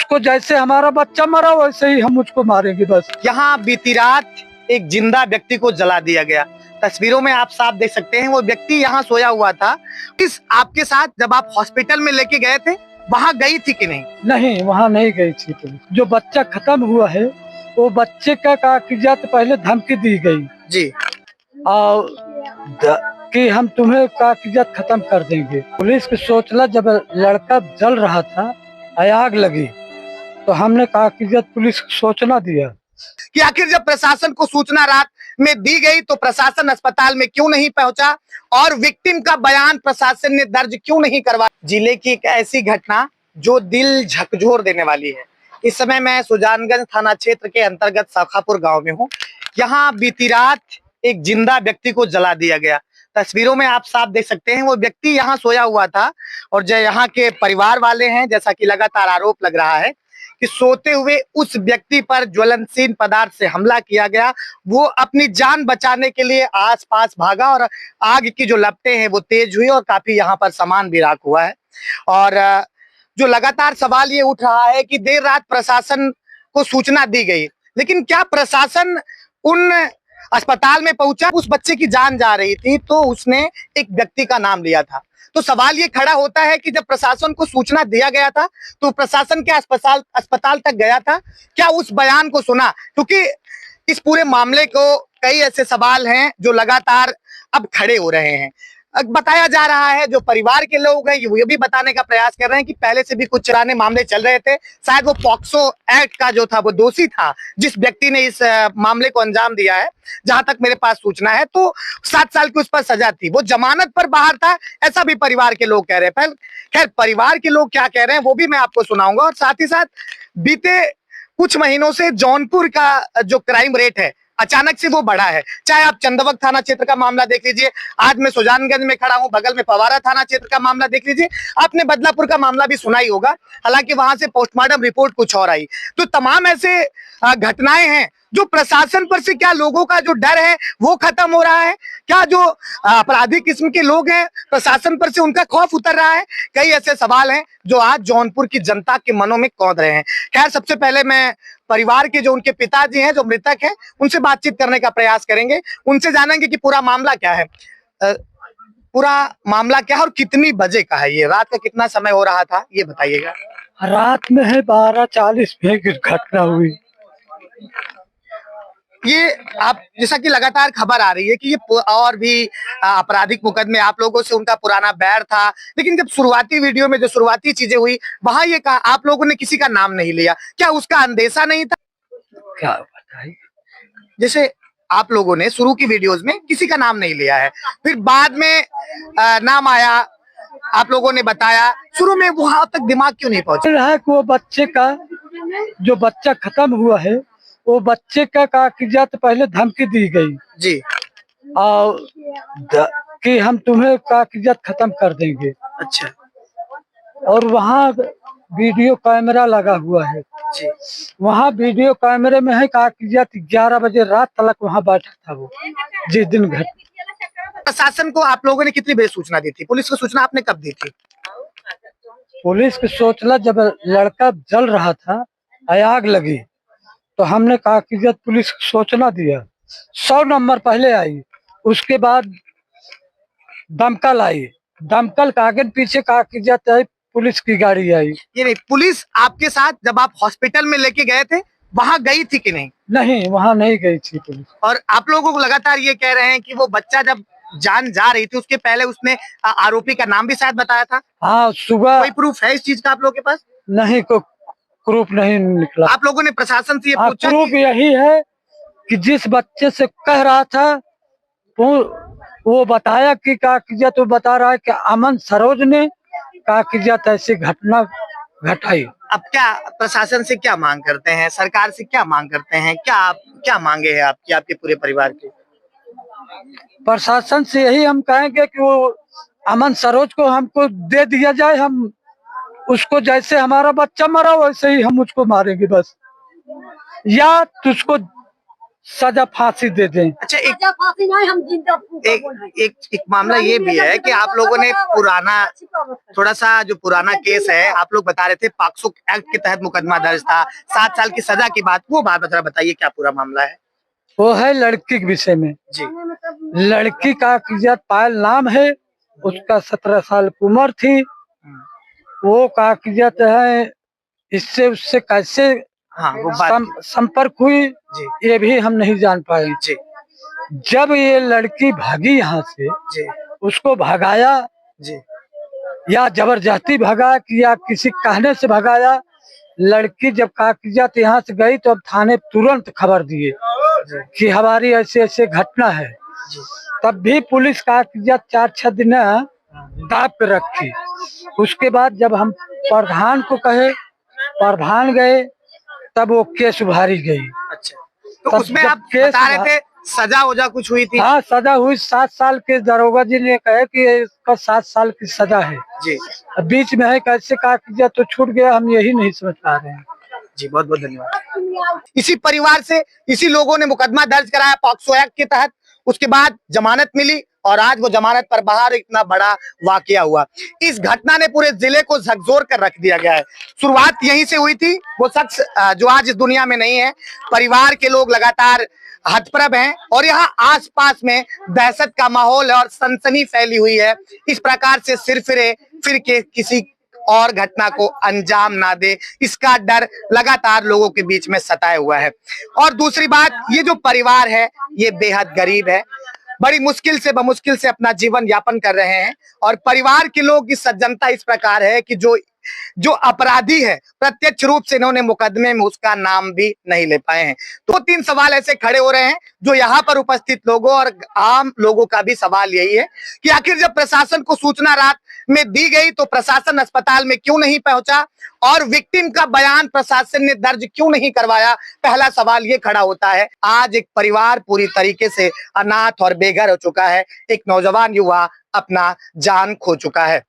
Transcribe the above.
उसको जैसे हमारा बच्चा मरा वैसे ही हम उसको मारेंगे बस। यहाँ बीती रात एक जिंदा व्यक्ति को जला दिया गया। तस्वीरों में आप साफ देख सकते हैं वो व्यक्ति यहाँ सोया हुआ था। इस आपके साथ जब आप हॉस्पिटल में लेके गए थे वहाँ गई थी कि नहीं? नहीं, वहाँ नहीं गई थी पुलिस। जो बच्चा खत्म हुआ है वो बच्चे का कागजात पहले धमकी दी गई जी, और कि हम तुम्हें कागजात खत्म कर देंगे। पुलिस की सोचला जब लड़का जल रहा था, आग लगी, तो हमने कागजात पुलिस को सोचना दिया कि आखिर जब प्रशासन को सूचना रात में दी गई तो प्रशासन अस्पताल में क्यों नहीं पहुंचा और विक्टिम का बयान प्रशासन ने दर्ज क्यों नहीं करवाया। जिले की एक ऐसी घटना जो दिल झकझोर देने वाली है। इस समय मैं सुजानगंज थाना क्षेत्र के अंतर्गत शाखापुर गांव में हूं। यहाँ बीती रात एक जिंदा व्यक्ति को जला दिया गया। तस्वीरों में आप साफ देख सकते हैं वो व्यक्ति यहाँ सोया हुआ था और जो यहाँ के परिवार वाले हैं, जैसा कि लगातार आरोप लग रहा है कि सोते हुए उस व्यक्ति पर ज्वलनशील पदार्थ से हमला किया गया। वो अपनी जान बचाने के लिए आसपास भागा और आग की जो लपटें हैं वो तेज हुई और काफी यहाँ पर सामान भी राख हुआ है। और जो लगातार सवाल ये उठ रहा है कि देर रात प्रशासन को सूचना दी गई, लेकिन क्या प्रशासन उन अस्पताल में पहुंचा? उस बच्चे की जान जा रही थी तो उसने एक व्यक्ति का नाम लिया था। तो सवाल ये खड़ा होता है कि जब प्रशासन को सूचना दिया गया था तो प्रशासन के अस्पताल तक गया था, क्या उस बयान को सुना? क्योंकि इस पूरे मामले को कई ऐसे सवाल हैं जो लगातार अब खड़े हो रहे हैं। बताया जा रहा है जो परिवार के लोग हैं ये भी बताने का प्रयास कर रहे हैं कि पहले से भी कुछ पुराने मामले चल रहे थे। शायद वो पॉक्सो एक्ट का जो था वो दोषी था जिस व्यक्ति ने इस मामले को अंजाम दिया है। जहां तक मेरे पास सूचना है तो 7 साल की उस पर सजा थी। वो जमानत पर बाहर था, ऐसा भी परिवार के लोग कह रहे हैं। खैर परिवार के लोग क्या कह रहे हैं वो भी मैं आपको सुनाऊंगा। और साथ ही साथ बीते कुछ महीनों से जौनपुर का जो क्राइम रेट है अचानक से वो बढ़ा है। चाहे आप चंदवक थाना क्षेत्र का मामला देख लीजिए, आज मैं सुजानगंज में खड़ा हूं, बगल में पवारा थाना क्षेत्र का मामला देख लीजिए, आपने बदलापुर का मामला भी सुना ही होगा, हालांकि वहां से पोस्टमार्टम रिपोर्ट कुछ और आई। तो तमाम ऐसे घटनाएं हैं जो प्रशासन पर से क्या लोगों का जो डर है वो खत्म हो रहा है, क्या जो आपराधिक किस्म के लोग हैं प्रशासन पर से उनका खौफ उतर रहा है। कई ऐसे सवाल हैं जो आज जौनपुर की जनता के मनों में कौंध रहे हैं। खैर सबसे पहले मैं परिवार के जो उनके पिताजी हैं जो मृतक हैं उनसे बातचीत करने का प्रयास करेंगे, उनसे जानेंगे कि पूरा मामला क्या है, और कितनी बजे का है, ये रात का कितना समय हो रहा था ये बताइएगा। रात में है 12:40 में घटना हुई। ये आप जैसा कि लगातार खबर आ रही है कि ये और भी आपराधिक मुकदमे आप लोगों से उनका पुराना बैर था, लेकिन जब शुरुआती वीडियो में जो शुरुआती चीजें हुई वहां ये कहा आप लोगों ने किसी का नाम नहीं लिया, क्या उसका अंदेशा नहीं था? क्या बताइए, जैसे आप लोगों ने शुरू की वीडियोस में किसी का नाम नहीं लिया है, फिर बाद में नाम आया, आप लोगों ने बताया, शुरू में वहां तक दिमाग क्यों नहीं पहुंचा? वो बच्चे का जो बच्चा खत्म हुआ है वो बच्चे का कागजात पहले धमकी दी गई जी, और कि हम तुम्हें कागजात खत्म कर देंगे। अच्छा, और वहाँ वीडियो कैमरा लगा हुआ है जी, वहाँ वीडियो कैमरे में है कागजात 11 बजे रात तक वहाँ बैठा था वो जिस दिन घटना। प्रशासन को आप लोगों ने कितनी बजे सूचना दी थी? पुलिस को सूचना आपने कब दी थी? पुलिस की सोचला जब लड़का जल रहा था, आग लगी, तो हमने कागजात पुलिस को सोचना दिया। 100 नंबर पहले आई, उसके बाद दमकल आई, दमकल का आगे पीछे कागजात आई, पुलिस की गाड़ी आई। ये नहीं, पुलिस आपके साथ जब आप हॉस्पिटल में लेके गए थे वहां गई थी कि नहीं? नहीं, वहां नहीं गई थी पुलिस। और आप लोगों को लगातार ये कह रहे हैं कि वो बच्चा जब जान जा रही थी उसके पहले उसने आरोपी का नाम भी शायद बताया था। हाँ, सुबह। कोई प्रूफ है इस चीज का आप लोगों के पास? नहीं, कोई प्रूफ नहीं निकला। आप लोगों ने प्रशासन से ये पूछा? प्रूफ यही है कि जिस बच्चे से कह रहा था वो बताया कि कागजात, तो बता रहा है कि अमन सरोज ने कागजात ऐसी घटना घटाई। अब क्या प्रशासन से क्या मांग करते हैं, सरकार से क्या मांग करते हैं, क्या मांगे हैं आपकी, आपके पूरे परिवार की? प्रशासन से यही हम कहेंगे कि वो अमन सरोज को हमको दे दिया जाए, हम उसको जैसे हमारा बच्चा मरा वैसे ही हम उसको मारेंगे बस, या तुझको सजा फांसी दे दें। अच्छा, एक मामला ये भी है कि आप लोगों ने थोड़ा सा जो पुराना केस है, आप लोग बता रहे थे पॉक्सो एक्ट के तहत मुकदमा दर्ज था, 7 साल की सजा की बात, वो बात जरा बताइए क्या पूरा मामला है। वो है लड़की के विषय में जी। लड़की का काकियत पायल नाम है, उसका 17 साल की उम्र थी। वो काकियत है, इससे उससे कैसे हाँ, वो बात संपर्क हुई जी। ये भी हम नहीं जान पाए। जी। जब ये लड़की भागी यहाँ से, जी। उसको भगाया जी। या जबरदस्ती भगा कि या किसी कहने से भगाया। लड़की जब काकियत यहाँ से गई तो अब थाने तुरंत खबर दिए कि हमारी ऐसे ऐसे घटना है। तब भी पुलिस काकियत 4-6 दिन दाब पे रखी। उसके बाद जब हम प्रधान को कहे, प्रधान गए, तब वो केस उभारी गई। अच्छा, तो उसमें आप बता रहे थे सजा वजा कुछ हुई थी? हाँ, सजा हुई। 7 साल के दरोगा जी ने कहे कि इसका 7 साल की सजा है जी। बीच में है कैसे काकियत तो छूट गया, हम यही नहीं समझ पा रहे हैं। जी, बहुत बहुत धन्यवाद। इसी परिवार से इसी लोगों ने मुकदमा दर्ज कराया पॉक्सो एक्ट के तहत, उसके बाद जमानत मिली और आज वो जमानत पर बाहर, इतना बड़ा वाकया हुआ। इस घटना ने पूरे जिले को झकझोर कर रख दिया गया है। शुरुआत यहीं से हुई थी। वो शख्स जो आज इस दुनिया में नहीं है, परिवार के लोग लगातार हतप्रभ हैं और यहाँ आसपास में दहशत का माहौल है और सनसनी फैली हुई है। इस प्रकार से फिर के किसी और घटना को अंजाम ना दे, इसका डर लगातार लोगों के बीच में सताए हुआ है। और दूसरी बात, ये जो परिवार है ये बेहद गरीब है, बड़ी मुश्किल से बमुश्किल से अपना जीवन यापन कर रहे हैं और परिवार के लोग की सज्जनता इस प्रकार है कि जो अपराधी है प्रत्यक्ष रूप से इन्होंने मुकदमे में उसका नाम भी नहीं ले पाए हैं। 2-3 सवाल ऐसे खड़े हो रहे हैं जो यहाँ पर उपस्थित लोगों और आम लोगों का भी सवाल यही है कि आखिर जब प्रशासन को सूचना रात में दी गई तो प्रशासन अस्पताल में क्यों नहीं पहुंचा और विक्टिम का बयान प्रशासन ने दर्ज क्यों नहीं करवाया। पहला सवाल ये खड़ा होता है। आज एक परिवार पूरी तरीके से अनाथ और बेघर हो चुका है, एक नौजवान युवा अपना जान खो चुका है।